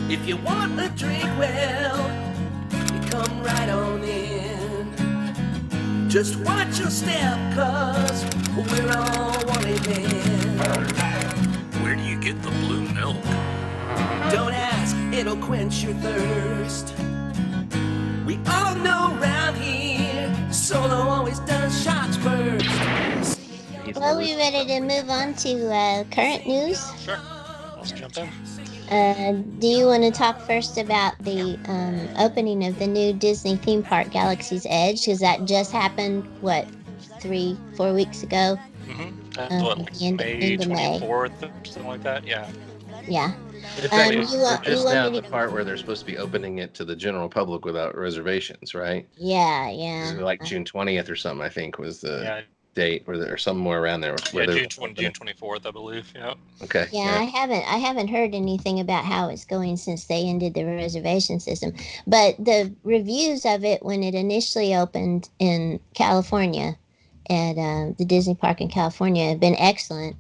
If you want a drink, well, you come right on in. Just watch your step, cause we're all wanted men. Where do you get the blue milk? Don't ask, it'll quench your thirst. We all know round here, Solo always does shots first. Well, we ready to move on to current news? Sure. Let's jump in. Do you want to talk first about the opening of the new Disney theme park, Galaxy's Edge? Because that just happened, 3-4 weeks ago? Mm-hmm. May 24th or something like that? Yeah. Yeah. Just now the part where they're supposed to be opening it to the general public without reservations, right? Yeah. Like June 20th or something, I think, was the date, or somewhere around there. June 24th, I believe. Yeah. Okay. Yeah, I haven't heard anything about how it's going since they ended the reservation system. But the reviews of it when it initially opened in California, at the Disney park in California, have been excellent.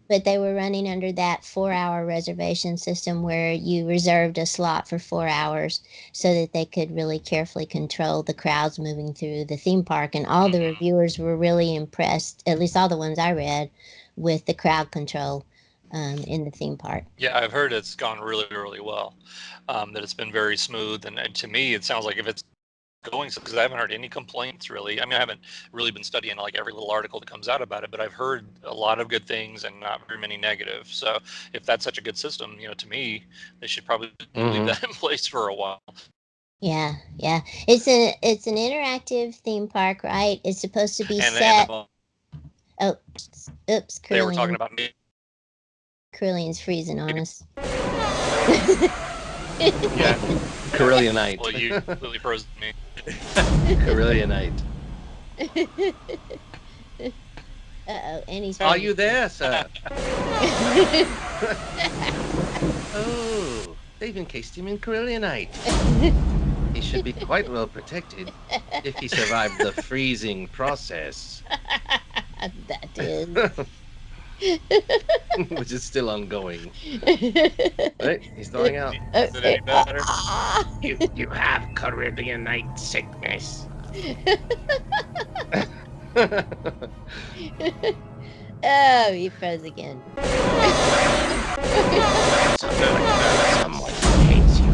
But they were running under that 4-hour reservation system where you reserved a slot for 4 hours so that they could really carefully control the crowds moving through the theme park. And all the reviewers were really impressed, at least all the ones I read, with the crowd control in the theme park. Yeah, I've heard it's gone really, really well, that it's been very smooth. And to me, it sounds like if it's going, because I haven't heard any complaints really. I mean, I haven't really been studying like every little article that comes out about it, but I've heard a lot of good things and not very many negative. So if that's such a good system, to me, they should probably leave that in place for a while. Yeah. It's an interactive theme park, right? It's supposed to be set. Oops, they were talking about me. Corelllian's freezing on us. Yeah, Corelllianite. Well, you completely froze me. Corelllianite. Uh-oh, and he's... Are you there, sir? Oh, they've encased him in Corelllianite. He should be quite well protected if he survived the freezing process. That is... Which is still ongoing. Right? He's throwing out. Is it any better? You have Corelllianite sickness. Oh, he froze again. Someone hates you.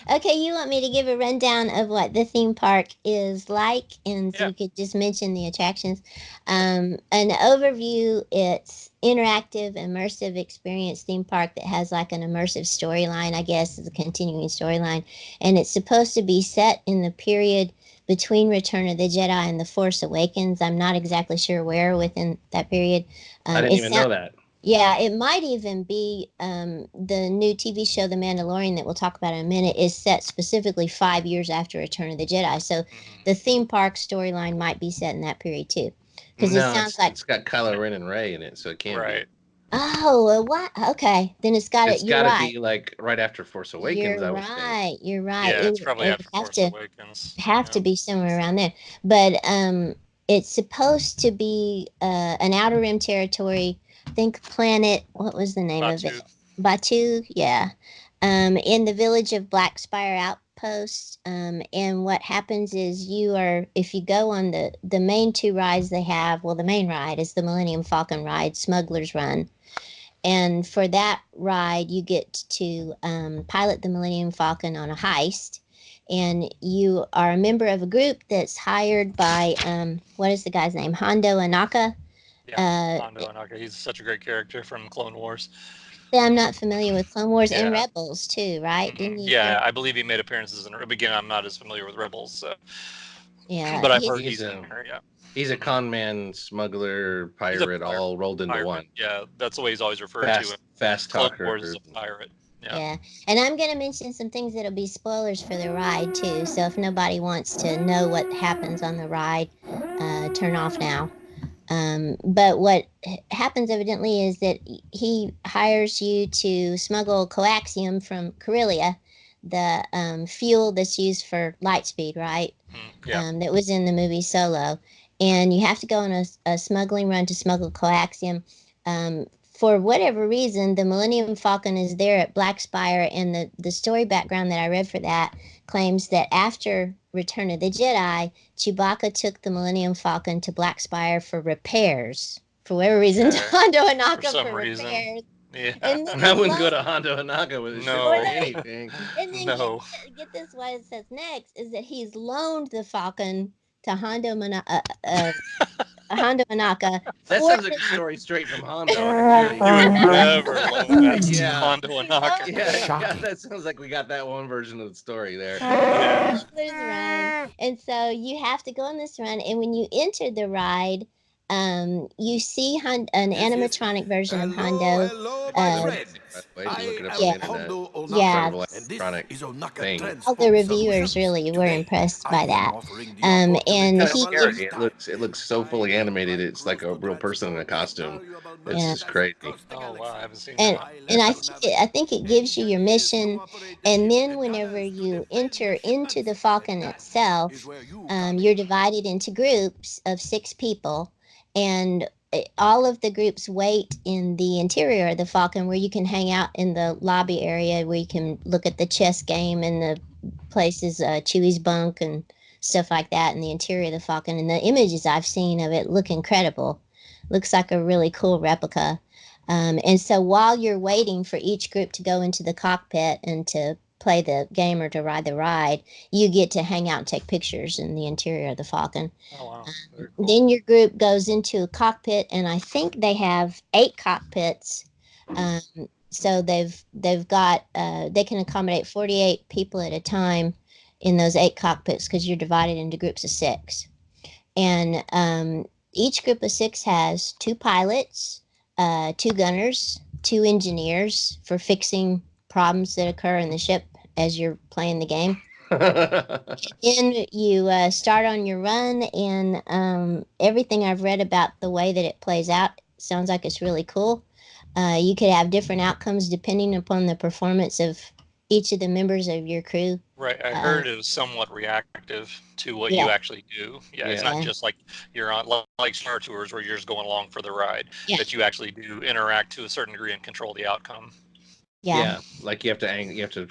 Okay, you want me to give a rundown of what the theme park is like, and so you could just mention the attractions. An overview: it's interactive, immersive experience theme park that has like an immersive storyline, I guess, is a continuing storyline, and it's supposed to be set in the period between Return of the Jedi and The Force Awakens. I'm not exactly sure where within that period. I didn't even know that. Yeah, it might even be the new TV show, The Mandalorian, that we'll talk about in a minute, is set specifically 5 years after Return of the Jedi. So the theme park storyline might be set in that period too. Because it sounds like it's got Kylo Ren and Rey in it, so it can't be. Oh, what? Okay, then it's got It's got to be like right after Force Awakens. You're right. You're right. Yeah, it's probably after Force Awakens. Have to be somewhere around there. But it's supposed to be an Outer Rim territory. Think planet, what was the name of it? Batuu, yeah. In the village of Black Spire Outpost. And what happens is if you go on the main two rides they have, well, the main ride is the Millennium Falcon ride, Smuggler's Run. And for that ride, you get to pilot the Millennium Falcon on a heist. And you are a member of a group that's hired by, what is the guy's name? Hondo Ohnaka. Yeah, Hondo Ohnaka. He's such a great character from Clone Wars. Yeah, I'm not familiar with Clone Wars and Rebels too, right? Didn't he? Yeah, I believe he made appearances in Rebels. Again, I'm not as familiar with Rebels, so. Yeah, but I've heard he's in her. Yeah, he's a con man, smuggler, pirate, all rolled into one. Yeah, that's the way he's always referred to. Fast talker. Clone Wars is a pirate. Yeah, and I'm going to mention some things that'll be spoilers for the ride too. So if nobody wants to know what happens on the ride, turn off now. But what happens evidently is that he hires you to smuggle coaxium from Corellia, the fuel that's used for lightspeed, right? Yeah. That was in the movie Solo. And you have to go on a smuggling run to smuggle coaxium. For whatever reason, the Millennium Falcon is there at Black Spire, and the story background that I read for that claims that after Return of the Jedi, Chewbacca took the Millennium Falcon to Black Spire for repairs. For whatever reason, Okay. Hondo For Anaka some for reason. repairs. Yeah. And then I he wouldn't go to loaned, Hondo Hanaka with a ship No. or anything. and then No. get this, what it says next is that he's loaned the Falcon to Hondo Anaka That for sounds like a story straight from Hondo, You actually. would never loan that to Yeah. Hondo Anaka. Yeah, that sounds like we got that one version of the story there. Yeah. There's a run, and so you have to go on this run. And when you enter the ride, you see an animatronic version of Hondo. Hello, my Uh, friend. Way to look it up on Yeah. the internet. Yeah. Electronic thing. All the reviewers really were impressed by that. It's And kind of he scary. gives, It looks so fully animated. It's like a real person in a costume. It's Yeah. just crazy. Oh wow, I haven't seen and that. and I think it gives you your mission, and then whenever you enter into the Falcon itself, you're divided into groups of 6 people, and all of the groups wait in the interior of the Falcon, where you can hang out in the lobby area, where you can look at the chess game and the places, Chewie's bunk and stuff like that in the interior of the Falcon. And the images I've seen of it look incredible. Looks like a really cool replica. And so while you're waiting for each group to go into the cockpit and to play the game or to ride the ride, you get to hang out and take pictures in the interior of the Falcon. Oh wow. Very cool. Then your group goes into a cockpit, and I think they have 8 cockpits. So they've got they can accommodate 48 people at a time in those 8 cockpits, because you're divided into groups of 6. And each group of 6 has 2 pilots, 2 gunners, 2 engineers for fixing problems that occur in the ship as you're playing the game. Then you start on your run, and everything I've read about the way that it plays out sounds like it's really cool. You could have different outcomes depending upon the performance of each of the members of your crew. Right. I heard it was somewhat reactive to what Yeah. you actually do. Yeah, it's Yeah. not just like you're on like Star Tours where you're just going along for the ride. Yeah. That you actually do interact to a certain degree and control the outcome. Yeah. Like you have to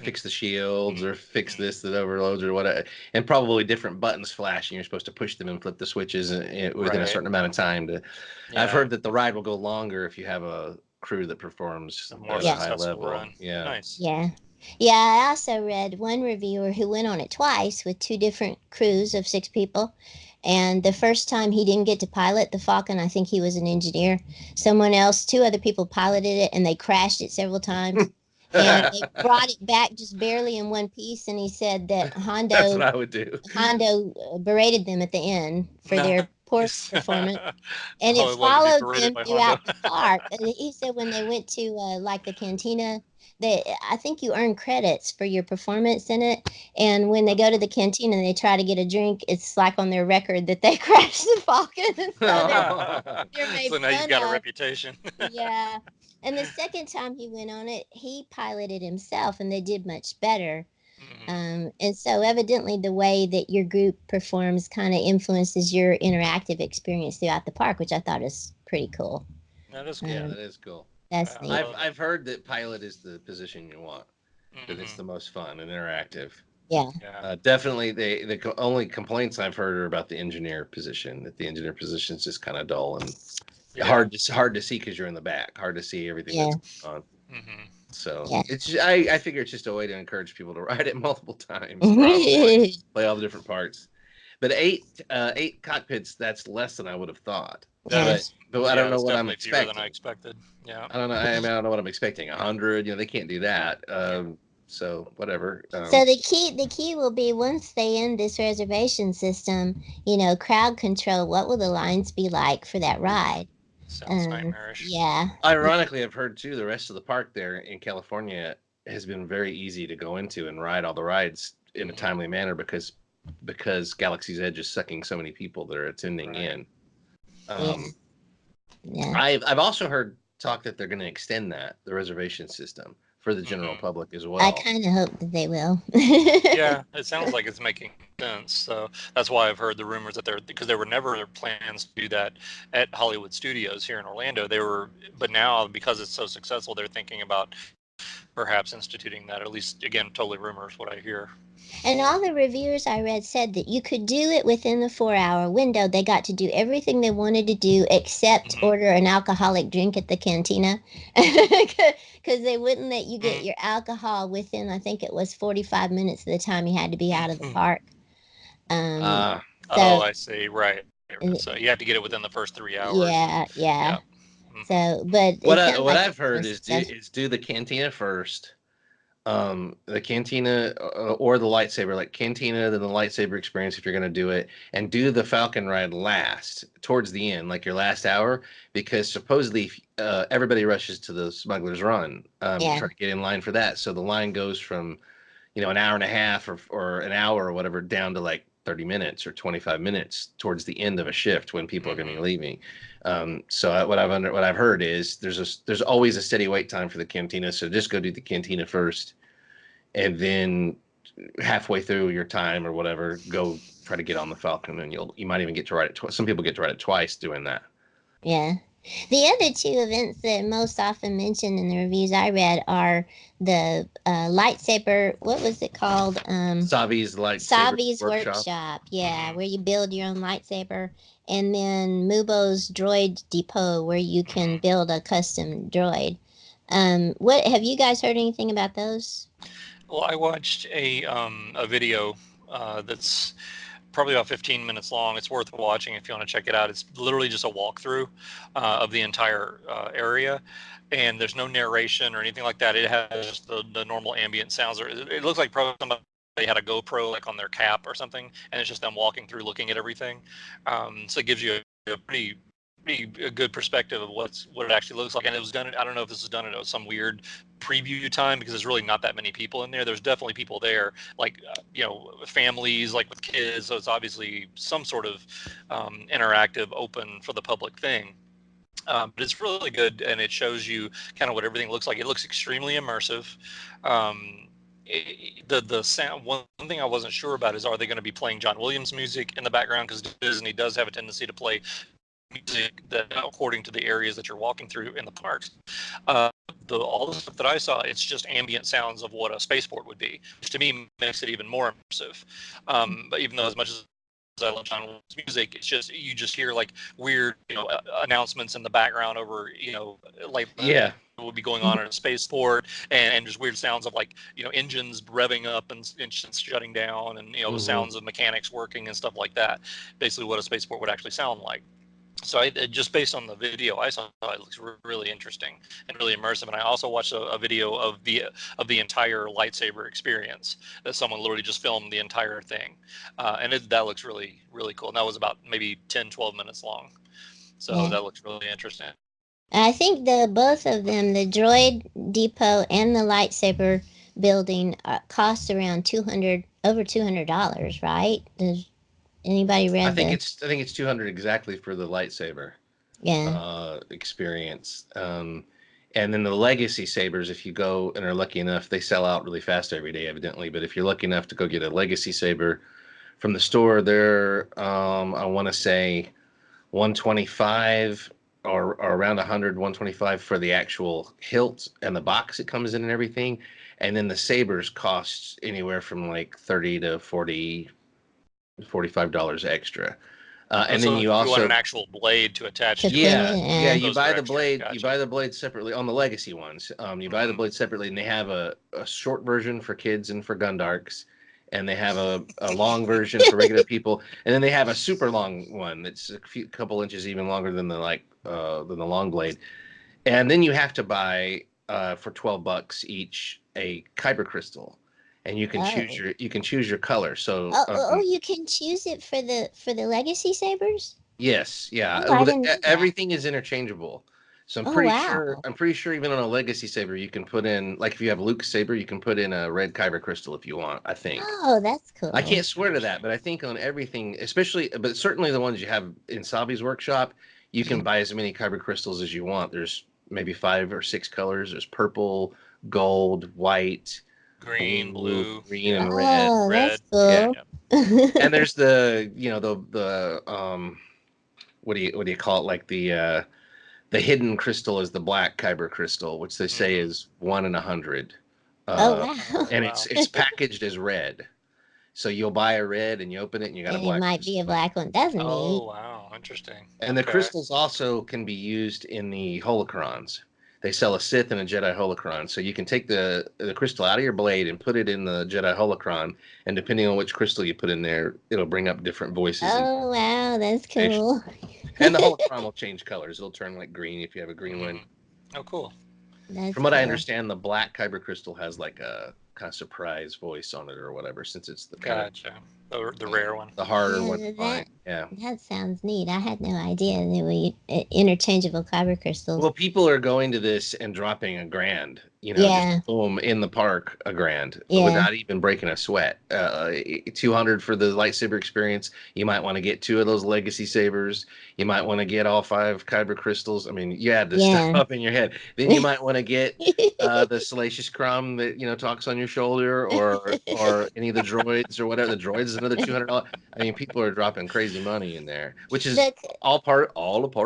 fix the shields or fix this that overloads or whatever, and probably different buttons flash, and you're supposed to push them and flip the switches within a Right. certain amount of time. I've Yeah. heard that the ride will go longer if you have a crew that performs A more at a high successful level. run. Yeah. Nice. Yeah. Yeah, I also read one reviewer who went on it twice with 2 different crews of 6 people. And the first time he didn't get to pilot the Falcon. I think he was an engineer. 2 other people piloted it, and they crashed it several times. And they brought it back just barely in one piece. And he said that That's Hondo what I would do. berated them at the end for their poor Nice. performance. And Oh, it I'd love to be followed berated them by throughout Hondo. the park. And he said when they went to like the cantina, I think you earn credits for your performance in it. And when they go to the cantina and they try to get a drink, it's like on their record that they crashed the Falcon. And so they're made So now you've fun got a of. reputation. Yeah. And the second time he went on it, he piloted himself, and they did much better. Mhm. And so evidently the way that your group performs kind of influences your interactive experience throughout the park, which I thought is pretty cool. That is Yeah, cool. that is cool. That's Yeah, neat. I've heard that pilot is the position you want because it's Mhm. the most fun and interactive. Yeah. Yeah. Definitely, only complaints I've heard are about the engineer position. That the engineer position is just kind of dull and Yeah. hard to see because you're in the back. Hard to see everything Yeah. that's going on. Mhm. So Yeah. I figure it's just a way to encourage people to ride it multiple times. Probably play all the different parts. But eight cockpits, that's less than I would have thought. Yes. But I don't Yeah, know it's what I'm definitely fewer than expecting. I expected. Yeah. I don't know. I don't know what I'm expecting. 100. They can't do that. So whatever. So the key will be, once they end this reservation system, crowd control. What will the lines be like for that ride? Sounds nightmarish. Yeah. Ironically, I've heard too the rest of the park there in California has been very easy to go into and ride all the rides in a timely manner because Galaxy's Edge is sucking so many people that are attending Right. in. Yeah. Um, Yeah. I've also heard talk that they're going to extend the reservation system for the general public as I well. kind of hope that they will. Yeah, it sounds like it's making sense. So that's why I've heard the rumors that because there were never plans to do that at Hollywood Studios here in Orlando. But now because it's so successful, they're thinking about perhaps instituting that. At least, again, totally rumors what I hear. And all the reviewers I read said that you could do it within the 4-hour window. They got to do everything they wanted to do except order an alcoholic drink at the cantina because they wouldn't let you get your alcohol within, I think it was 45 minutes of the time you had to be out of the park. So, Oh, I see. Right. So you have to get it within the first 3 hours. yeah. Yeah. So, but What it sounds what like I've heard it's is successful. do the cantina first. The cantina or the lightsaber, like cantina, then the lightsaber experience if you're going to do it, and do the Falcon ride last towards the end, like your last hour, because supposedly everybody rushes to the Smuggler's Run to try to get in line for that. So the line goes from an hour and a half or an hour or whatever down to like 30 minutes or 25 minutes towards the end of a shift when people are going to be leaving. So what I've heard is there's always a steady wait time for the cantina. So just go do the cantina first, and then halfway through your time or whatever, go try to get on the Falcon, and you might even get to ride it. Some people get to ride it twice doing that. Yeah. The other two events that most often mentioned in the reviews I read are the lightsaber. What was it called? Savi's lightsaber workshop. Yeah, where you build your own lightsaber, and then Mubo's droid depot, where you can build a custom droid. What have you guys heard anything about those? Well, I watched a video that's probably about 15 minutes long. It's worth watching if you want to check it out. It's literally just a walkthrough of the entire area, and there's no narration or anything like that. It has just the normal ambient sounds. It looks like probably somebody had a GoPro like on their cap or something, and it's just them walking through, looking at everything. So it gives you a pretty a good perspective of what it actually looks like. And it was done. I don't know if this is done at some weird preview time because there's really not that many people in there. There's definitely people there, like families, like with kids. So it's obviously some sort of interactive, open for the public thing. But it's really good, and it shows you kind of what everything looks like. It looks extremely immersive. The sound. One thing I wasn't sure about is, are they going to be playing John Williams music in the background? Because Disney does have a tendency to play music that according to the areas that you're walking through in the parks. All the stuff that I saw, it's just ambient sounds of what a spaceport would be, which to me makes it even more immersive. But even though as much as I love John Williams' music, it's just you just hear like weird announcements in the background over like what would be going on at a spaceport, and just weird sounds of like engines revving up and shutting down, and sounds of mechanics working and stuff like that. Basically, what a spaceport would actually sound like. So just based on the video I saw, it looks really interesting and really immersive. And I also watched a video of the entire lightsaber experience that someone literally just filmed the entire thing, and that looks really cool. And that was about maybe 10-12 minutes long. So that looks really interesting. I think both of them, the droid depot and the lightsaber building, cost around over $200, right? Does anybody read I think it's 200 exactly for the lightsaber experience. And then the legacy sabers, if you go and are lucky enough, they sell out really fast every day, evidently. But if you're lucky enough to go get a legacy saber from the store, they're I want to say 125 or around 100, 125 for the actual hilt and the box it comes in and everything. And then the sabers cost anywhere from like 30 to 40, $45 extra. And so then you want also an actual blade to attach to. yeah, you Those buy are the extra. blade. Gotcha. You buy the blade separately on the legacy ones. You buy the blade separately, and they have a short version for kids and for Gundarks, and they have a long version for regular people, and then they have a super long one that's couple inches even longer than the long blade. And then you have to buy for $12 each a kyber crystal, and you can choose your color. So you can choose it for the legacy sabers. yes, yeah. Oh, I didn't know that. Everything is interchangeable. So I'm pretty sure even on a legacy saber you can put in, like if you have Luke's saber, you can put in a red kyber crystal if you want, I think. Oh, that's cool. I can't swear to that, but I think on everything, but certainly the ones you have in Sabi's workshop, You can buy as many kyber crystals as you want. There's maybe 5 or 6 colors. There's purple, gold, white, Green, blue, green, and red. Oh, red. that's Yeah. cool. And there's the, the what do you call it? Like the hidden crystal is the black kyber crystal, which they say is 1 in 100. Oh, Uh, wow. and Wow. it's packaged as red. So you'll buy a red and you open it and you got a And it black might be a crystal. black one. That's Oh, neat. wow. Interesting. And the Okay. crystals also can be used in the holocrons. They sell a Sith and a Jedi holocron. So you can take the crystal out of your blade and put it in the Jedi holocron. And depending on which crystal you put in there, it'll bring up different voices. Oh, wow. That's cool. And the holocron will change colors. It'll turn like green if you have a green one. Oh, cool. That's From what I cool. understand, the black kyber crystal has like a kind of surprise voice on it or whatever, since it's the kind Gotcha. The rare one. of the harder Yeah, one to find. Yeah. That sounds neat. I had no idea they were interchangeable kyber crystals. Well, people are going to this and dropping $1,000, Yeah. just boom in the park, $1,000 Yeah. without even breaking a sweat. 200 for the lightsaber experience. You might want to get 2 of those legacy sabers. You might want to get all 5 kyber crystals. I mean, you add this Yeah. stuff up in your head. Then you might want to get the salacious crumb that talks on your shoulder, or any of the droids or whatever. The droids is another $200. I mean, people are dropping crazy money in there, which is all a part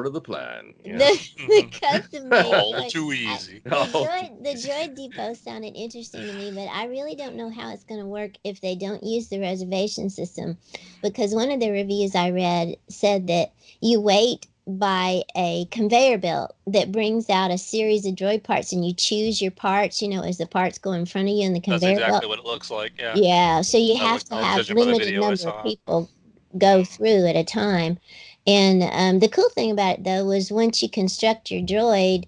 of the plan. The custom made All droid- too easy. The droid depot sounded interesting to me, but I really don't know how it's going to work if they don't use the reservation system, because one of the reviews I read said that you wait by a conveyor belt that brings out a series of droid parts, and you choose your parts, as the parts go in front of you in the That's conveyor exactly belt. what it looks like. Yeah. Yeah, so you That have was- to I was have judging by the limited video I number saw. of people go through at a time. And the cool thing about it, though, was once you construct your droid,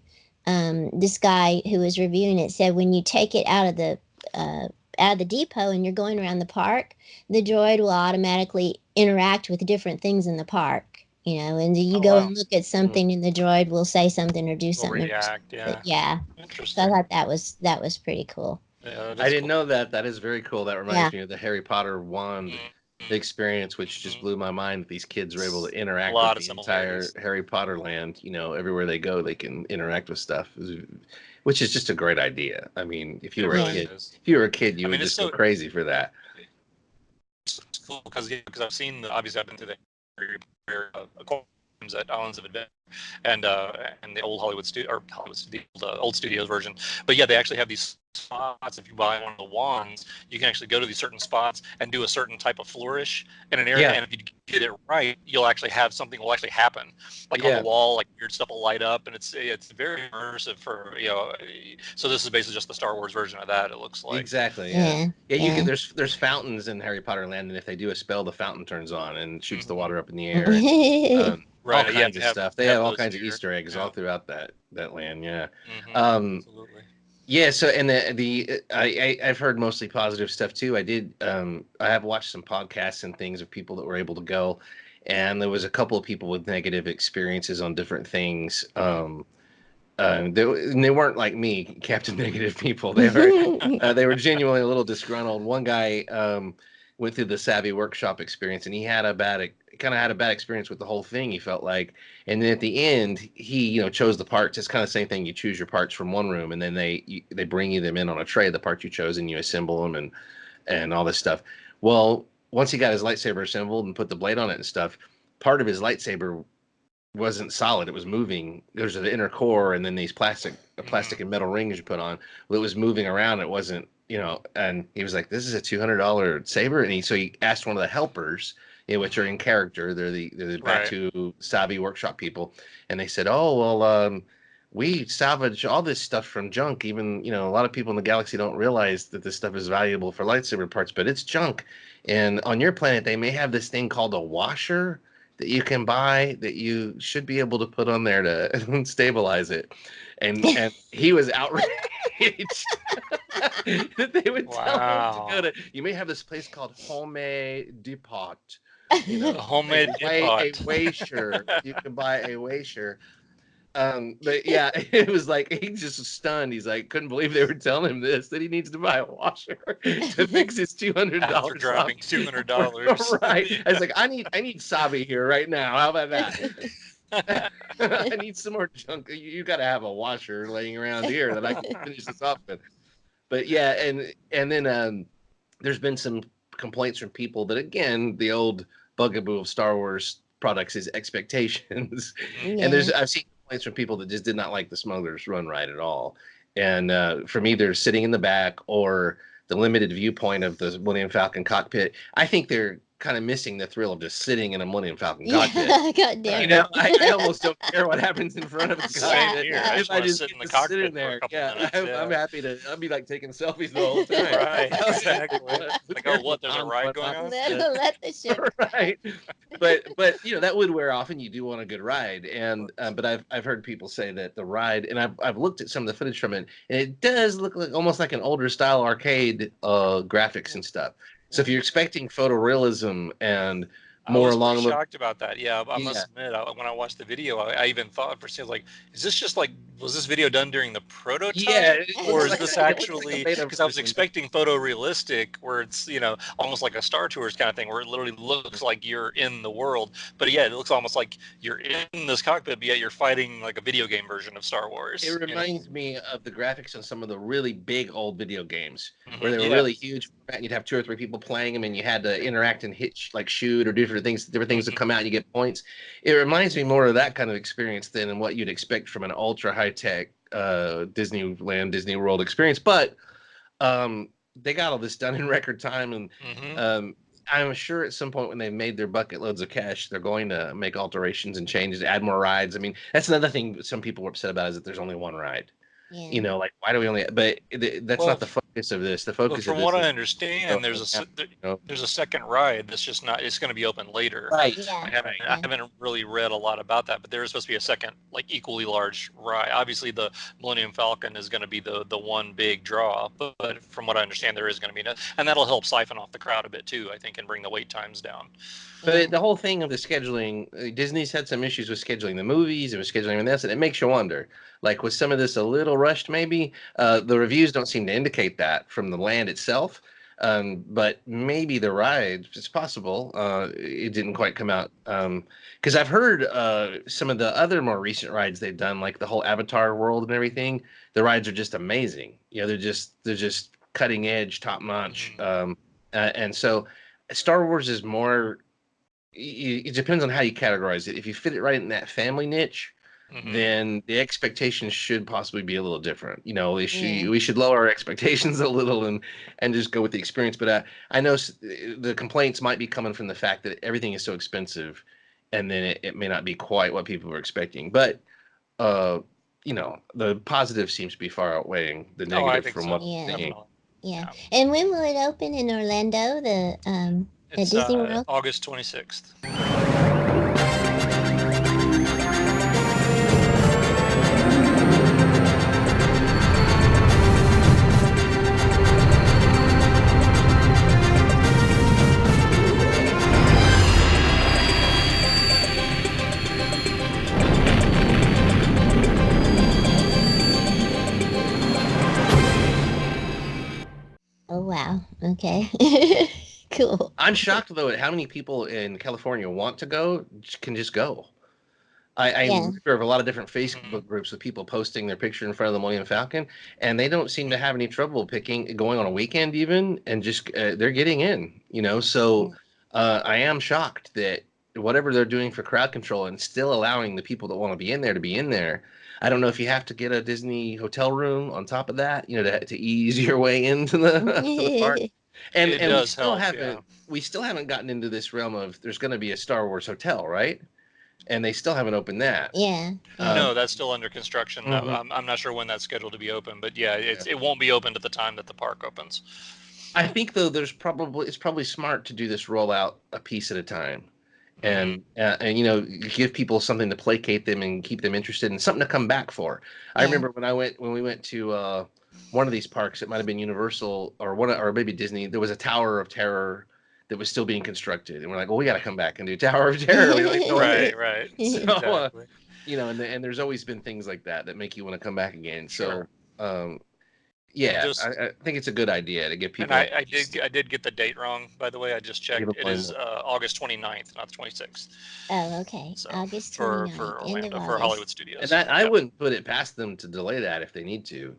this guy who was reviewing it said when you take it out of the depot and you're going around the park, the droid will automatically interact with different things in the park. And you Oh, go wow. and look at something, and the droid will say something or do Will something. react. Yeah. Yeah. So I Interesting. thought that was pretty cool. Yeah, that I is didn't cool. know that. That is very cool. That reminds Yeah. me of the Harry Potter wand experience, which just blew my mind. That these kids are able to interact lot with of the entire similarities. Harry Potter land. Everywhere they go, they can interact with stuff, which is just a great idea. I mean, if you It were really a kid, is. you I mean, would it's just go so- crazy for that. It's cool because I've seen obviously I've been to the aquariums at Islands of Adventure and the old Hollywood the old studios version. But yeah, they actually have these spots. If you buy one of the wands, you can actually go to these certain spots and do a certain type of flourish in an area. Yeah. And if you get it right, you'll actually have something will actually happen. Like on Yeah. the wall, like weird stuff will light up, and it's very immersive for So this is basically just the Star Wars version of that. It looks like. Exactly. Yeah. Yeah. You Yeah. can. There's fountains in Harry Potter land, and if they do a spell, the fountain turns on and shoots the Mhm. water up in the air. And, Right, all yeah, kinds they of have- stuff. they They have have all those kinds of here. Easter eggs Yeah. all throughout that land. Yeah. Mhm, absolutely. Yeah. So, and I've heard mostly positive stuff too. I have watched some podcasts and things of people that were able to go, and there was a couple of people with negative experiences on different things. They weren't like me, Captain Negative people. They were genuinely a little disgruntled. One guy went through the Savvy Workshop experience, and he had a bad experience with the whole thing. He felt like, and then at the end, he chose the parts. It's kind of the same thing. You choose your parts from one room, and then they bring you them in on a tray, the parts you chose, and you assemble them and all this stuff. Well, once he got his lightsaber assembled and put the blade on it and stuff, part of his lightsaber wasn't solid. It was moving. There's the inner core, and then these plastic and metal rings you put on. Well, it was moving around. It wasn't, and he was like, "This is a $200 saber." And so he asked one of the helpers, which are in character. They're the Right. Batu Savvy Workshop people, and they said, "Oh, well, we salvage all this stuff from junk. Even, a lot of people in the galaxy don't realize that this stuff is valuable for lightsaber parts, but it's junk. And on your planet, they may have this thing called a washer that you can buy that you should be able to put on there to stabilize it." And he was outraged that they would tell him to go to. You may have this place called Home Depot. A homemade a dip washer. You can buy a washer. But yeah, it was like he's just stunned. He's like, couldn't believe they were telling him this, that he needs to buy a washer to fix his $200 after dropping $200. Right. I was like, I need Sabi here right now. How about that? I need some more junk. You got to have a washer laying around here that I can finish this off with. But yeah, and then there's been some complaints from people that, again, the old bugaboo of Star Wars products is expectations. And Yeah. I've seen complaints from people that just did not like the Smuggler's Run ride at all. And from either sitting in the back or the limited viewpoint of the Millennium Falcon cockpit, I think they're kind of missing the thrill of just sitting in a Millennium Falcon cockpit. Yeah, God damn You it. know, I almost don't care what happens in front of the Same cockpit. here. I Yeah. just want to sit in the get to sit cockpit in for a there. couple Yeah, minutes. I'm happy to. I'll be like taking selfies the whole time. Right, exactly. Like, oh, what? There's a ride going on. Let the ship. Right, but you know that would wear off, and you do want a good ride. And but I've heard people say that the ride, and I've looked at some of the footage from it, and it does look like almost like an older style arcade graphics and stuff. So if you're expecting photorealism and I more was along pretty the shocked about that. Yeah, I must yeah. admit, when I watched the video, I even thought for a second, like, is this just like, was this video done during the prototype? Yeah, it Or looks is like this it looks like a actually, beta because I was version. expecting photorealistic, where it's, almost like a Star Tours kind of thing, where it literally looks like you're in the world. But yeah, it looks almost like you're in this cockpit, but yet you're fighting like a video game version of Star Wars. It reminds me of the graphics on some of the really big old video games where they were Yeah. really huge, and you'd have 2 or 3 people playing them, and you had to interact and hit, like shoot or do different things that come out, and you get points. It reminds me more of that kind of experience than what you'd expect from an ultra high tech Disneyland, Disney World experience. But they got all this done in record time, and I'm sure at some point when they've made their bucket loads of cash, they're going to make alterations and changes, add more rides. I mean, that's another thing some people were upset about, is that there's only one ride. Yeah. You know, like, why do we only? But that's Well, not the focus of this. The focus from of this what I is understand, there's a second ride that's just not. It's going to be open later. right. Yeah. I haven't really read a lot about that, but there is supposed to be a second, like, equally large ride. Obviously, the Millennium Falcon is going to be the one big draw, but from what I understand, there is going to be and that'll help siphon off the crowd a bit too, I think, and bring the wait times down. But the whole thing of the scheduling, Disney's had some issues with scheduling the movies and with scheduling this, and it makes you wonder. Like, was some of this a little rushed? Maybe the reviews don't seem to indicate that from the land itself. But maybe the ride, it's possible, it didn't quite come out. Because I've heard some of the other more recent rides they've done, like the whole Avatar world and everything. The rides are just amazing. You know, they're just cutting edge, top notch. And so Star Wars is more. It depends on how you categorize it. If you fit it right in that family niche, then the expectations should possibly be a little different. You know, we should lower our expectations a little and just go with the experience. But I know the complaints might be coming from the fact that everything is so expensive, and then it may not be quite what people were expecting. But you know, the positive seems to be far outweighing the negative from what I'm seeing. Yeah. And when will it open in Orlando? At Disney World? August 26th. Oh, wow. Okay. Cool. I'm shocked though at how many people in California want to go, can just go. I'm aware of a lot of different Facebook groups with people posting their picture in front of the Millennium Falcon, and they don't seem to have any trouble going on a weekend even, and just they're getting in, you know. So I am shocked that whatever they're doing for crowd control and still allowing the people that want to be in there to be in there. I don't know if you have to get a Disney hotel room on top of that, you know, to ease your way into the park. And we still haven't gotten into this realm of there's going to be a Star Wars hotel, right? And they still haven't opened that. Yeah. No, that's still under construction. I'm not sure when that's scheduled to be open, but yeah, it won't be opened at the time that the park opens. I think though it's probably smart to do this rollout a piece at a time, and you know, give people something to placate them and keep them interested and something to come back for. I remember when we went to one of these parks, it might have been Universal or maybe Disney. There was a Tower of Terror that was still being constructed, and we're like, well, we got to come back and do Tower of Terror. Right. So, exactly. You know, and there's always been things like that make you want to come back again. So, Yeah, just I think it's a good idea to get and people. I did get the date wrong, by the way. I just checked. It is August 29th, not the 26th. Oh, okay. So August for 29th, end of Orlando, for Hollywood August. Studios. And I Yep. wouldn't put it past them to delay that if they need to.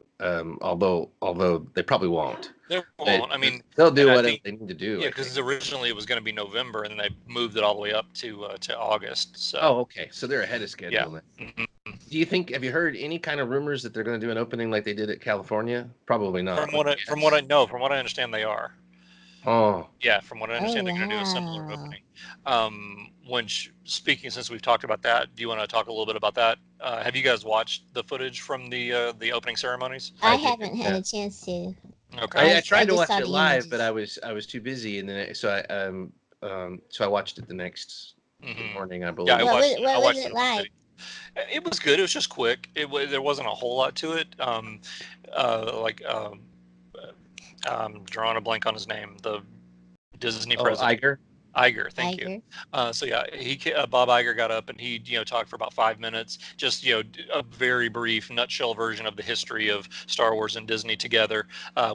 Although they probably won't. They won't. I mean, they'll do and I whatever think they need to do. yeah, I because think. originally it was going to be November, and they moved it all the way up to August. So Oh, okay. So they're ahead of yeah. schedule then. Mhm. Do you think? Have you heard any kind of rumors that they're going to do an opening like they did at California? Probably not. From what I know, from what I understand, they are. Oh, Yeah, from what I Oh, understand, they're going to do a similar wow. opening. Speaking, since we've talked about that, do you want to talk a little bit about that? Have you guys watched the footage from the opening ceremonies? I I did. haven't had a chance to. Okay. I tried to just watch saw it the live, but images. I was too busy, and then so I watched it the next Hmm. morning, I Yeah, believe. I What was watched it it in one like? sitting. It was good. It was just quick. There wasn't a whole lot to it. Like drawing a blank on his name, the Disney Oh, president. Iger. Iger, thank you. Tiger. So yeah, Bob Iger got up and he talked for about 5 minutes, just a very brief nutshell version of the history of Star Wars and Disney together,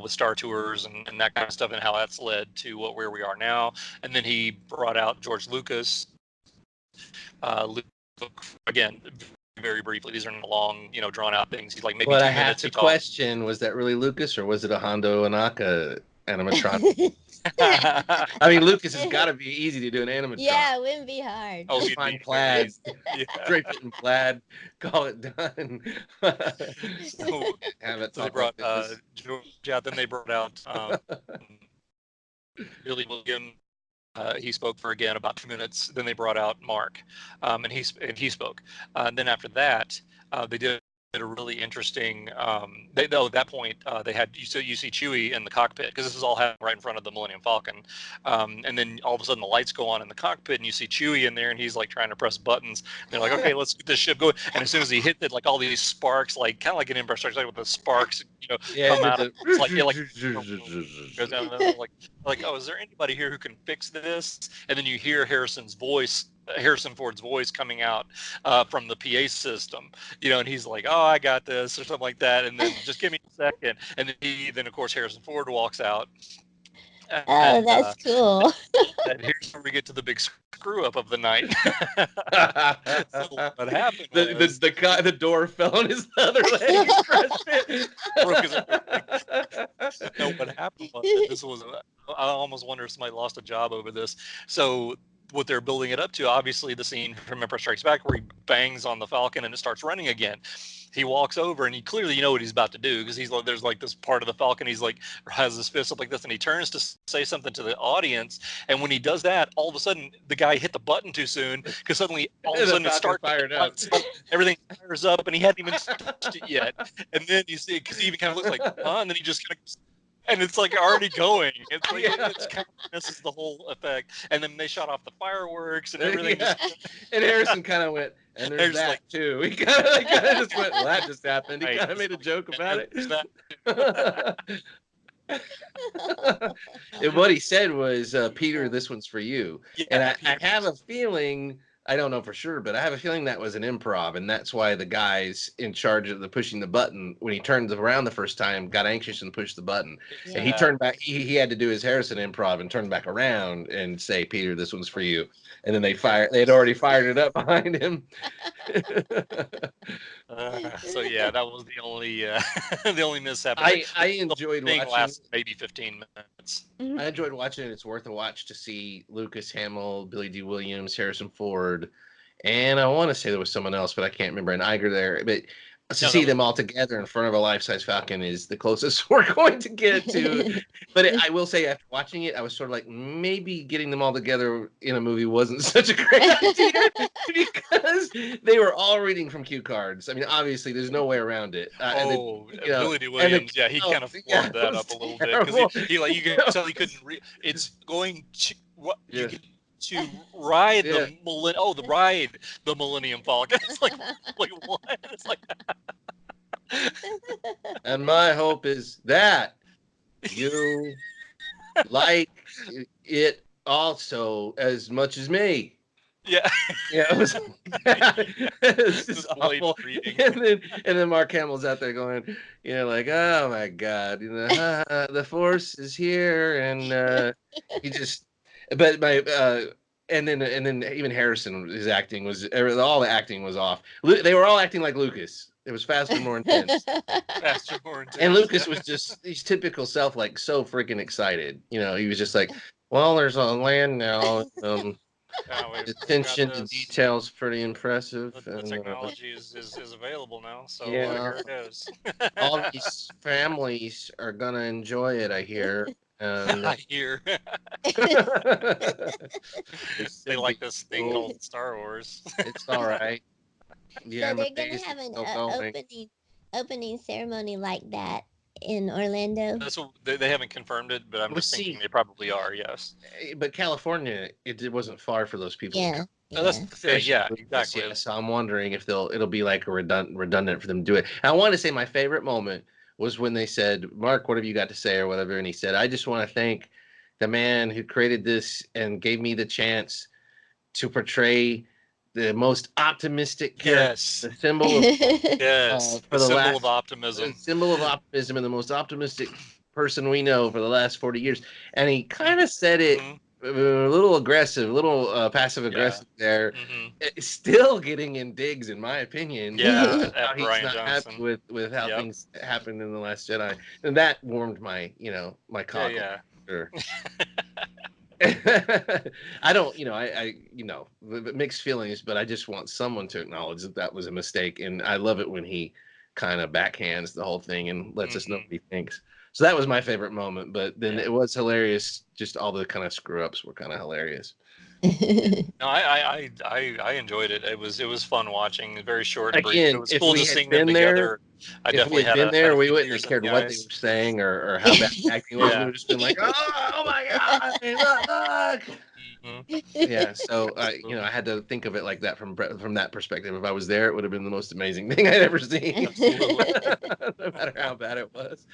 with Star Tours and that kind of stuff, and how that's led to where we are now. And then he brought out George Lucas. Luke, again, very briefly. These are not long, drawn out things. He's like maybe But I 2 minutes. have He to talked. question: was that really Lucas, or was it a Hondo Anaka animatronic? I mean, Lucas has got to be easy to do an animatronic. Yeah, it wouldn't be hard. Oh, Just he'd find be very plaid, easy. Yeah. drape it in plaid, call it done. So, Have it so they talk like brought this. George out. Then they brought out Billy Williams. He spoke for again about 2 minutes. Then they brought out Mark, and he spoke. And then after that, they did a really interesting. At that point, they had you see Chewie in the cockpit, because this is all happening right in front of the Millennium Falcon. And then all of a sudden the lights go on in the cockpit, and you see Chewie in there, and he's like trying to press buttons. And they're like, okay, let's get this ship going. And as soon as he hit it, like all these sparks, like kind of like an Empire Strikes Back, with the sparks, Yeah, come did out of. the. It's like goes down, and they're like, oh, is there anybody here who can fix this? And then you hear Harrison Ford's voice coming out from the PA system, and he's like, oh, I got this, or something like that. And then just give me a second. And then of course Harrison Ford walks out. Oh, And that's cool. and here's where we get to the big screw up of the night. So what happened was The door fell on his other leg, crushed it. broke his other leg. No, what happened was that this was. I almost wonder if somebody lost a job over this. So what they're building it up to, obviously, the scene from Empire Strikes Back where he bangs on the Falcon and it starts running again. He walks over and you know what he's about to do, because he's like, there's like this part of the Falcon. He's like has his fist up like this, and he turns to say something to the audience. And when he does that, all of a sudden the guy hit the button too soon, because suddenly all of a sudden it starts fired up. everything fires up, and he hadn't even touched it yet. And then you see, because he even kind of looks like, huh? And then he just kind of. And it's like already going. It's like it's kind of misses the whole effect. And then they shot off the fireworks and everything. Yeah. And Harrison kind of went, and there's that like, too. He kind of just went, well, that just happened. He right, kind of made a joke about it. And what he said was, Peter, this one's for you. Yeah, And I have a feeling, I don't know for sure, but I have a feeling that was an improv, and that's why the guys in charge of the pushing the button, when he turned around the first time, got anxious and pushed the button. Yeah. And he turned back. He had to do his Harrison improv and turn back around and say, "Peter, this one's for you." And then they had already fired it up behind him. So yeah, that was the only the only mishap. I enjoyed the thing watching. lasted maybe 15 minutes. Mm-hmm. I enjoyed watching it. It's worth a watch to see Lucas, Hamill, Billy D. Williams, Harrison Ford, and I want to say there was someone else, but I can't remember. And Iger there, but to see them all together in front of a life-size Falcon is the closest we're going to get to. But I will say, after watching it, I was sort of like, maybe getting them all together in a movie wasn't such a great idea, because they were all reading from cue cards. I mean, obviously, there's no way around it. Billy D. Williams, yeah, he kind of flubbed that up a little bit, because he like, you can tell he couldn't read. It's going to what you can. To ride the Millennium Falcon. It's like what? It's like. And my hope is that you like it also as much as me. Yeah. Yeah, it was, it's just Blade awful. reading. And then Mark Hamill's out there going, like, oh my God, the Force is here, and he just, but and then even Harrison, his acting was, all the acting was off. They were all acting like Lucas. It was faster, more intense. Faster, more intense. And Lucas was just his typical self, like so freaking excited. He was just like, well, there's a land now. We've Attention got to this. details, pretty impressive. The And technology is available now, so yeah, here it is. all these families are gonna enjoy it, I hear. And I hear this they should like be this thing cool. called Star Wars. It's all right. Yeah, So I'm they're gonna amazed have it's an still going. opening ceremony like that in Orlando. That's what they haven't confirmed it, but I'm Well, just thinking see, they probably are. Yes. but California, it wasn't far for those people to Yeah, come. Oh, that's yeah. the thing. Yeah, Lucas, exactly. yeah, so I'm wondering if it'll be like a redundant for them to do it. And I want to say my favorite moment was when they said, Mark, what have you got to say or whatever? And he said, I just want to thank the man who created this and gave me the chance to portray the most optimistic character, Yes. the symbol of Yes. for The the symbol of last optimism. symbol of optimism and the most optimistic person we know for the last 40 years. And he kind of said it Mhm. a little aggressive, a little passive Yeah. aggressive there. Hmm. Still getting in digs, in my opinion. Yeah. How After he's Ryan not happy Johnson. with how Yep. things happened in the Last Jedi, and that warmed my Yeah. cockle. Yeah. Sure. I don't, mixed feelings, but I just want someone to acknowledge that was a mistake, and I love it when he kind of backhands the whole thing and lets us know what he thinks. So that was my favorite moment, but then Yeah. it was hilarious. Just all the kind of screw ups were kind of hilarious. No, I enjoyed it. It was fun watching. Very short and brief. It Again, was cool to sing them together. I if we definitely had been had there, a we few wouldn't have tears in cared the what they were eyes. saying or how bad the acting was. We Yeah. would have just been like, oh my God, look. Mhm. Yeah, so I had to think of it like that from that perspective. If I was there, it would have been the most amazing thing I'd ever seen. Absolutely. No matter how bad it was.